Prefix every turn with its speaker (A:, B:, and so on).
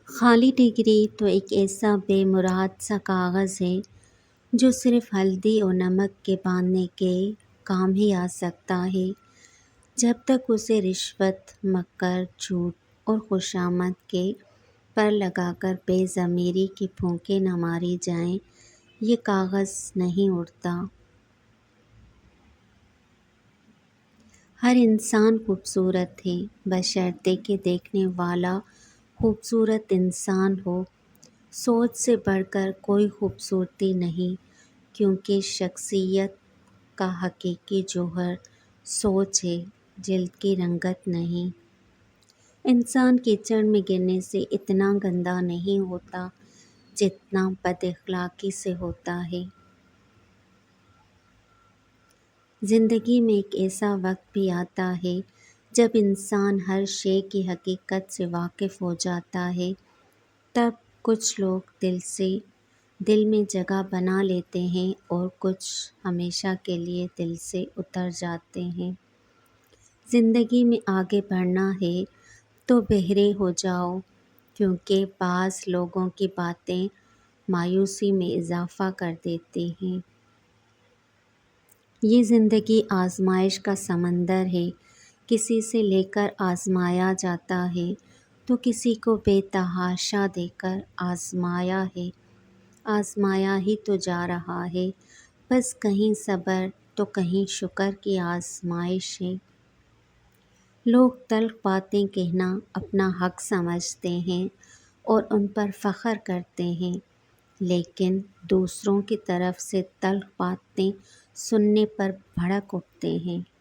A: خالی ڈگری تو ایک ایسا بے مراد سا کاغذ ہے جو صرف ہلدی اور نمک کے باندھنے کے کام ہی آ سکتا ہے۔ جب تک اسے رشوت، مکر، جھوٹ اور خوشامد کے پر لگا کر بے ضمیری کی پھونکیں نہ ماری جائیں، یہ کاغذ نہیں اڑتا۔ ہر انسان خوبصورت ہے، بشرطے کہ دیکھنے والا خوبصورت انسان ہو۔ سوچ سے بڑھ کر کوئی خوبصورتی نہیں، کیونکہ شخصیت کا حقیقی جوہر سوچ ہے، جلد کی رنگت نہیں۔ انسان کیچڑ میں گرنے سے اتنا گندا نہیں ہوتا جتنا بد اخلاقی سے ہوتا ہے۔ زندگی میں ایک ایسا وقت بھی آتا ہے جب انسان ہر شے کی حقیقت سے واقف ہو جاتا ہے۔ تب کچھ لوگ دل میں جگہ بنا لیتے ہیں اور کچھ ہمیشہ کے لیے دل سے اتر جاتے ہیں۔ زندگی میں آگے بڑھنا ہے تو بہرے ہو جاؤ، کیونکہ بعض لوگوں کی باتیں مایوسی میں اضافہ کر دیتی ہیں۔ یہ زندگی آزمائش کا سمندر ہے، کسی سے لے کر آزمایا جاتا ہے تو کسی کو بے تحاشا دے کر آزمایا ہے۔ آزمایا ہی تو جا رہا ہے، بس کہیں صبر تو کہیں شکر کی آزمائش ہے۔ لوگ تلخ باتیں کہنا اپنا حق سمجھتے ہیں اور ان پر فخر کرتے ہیں، لیکن دوسروں کی طرف سے تلخ باتیں سننے پر بھڑک اٹھتے ہیں۔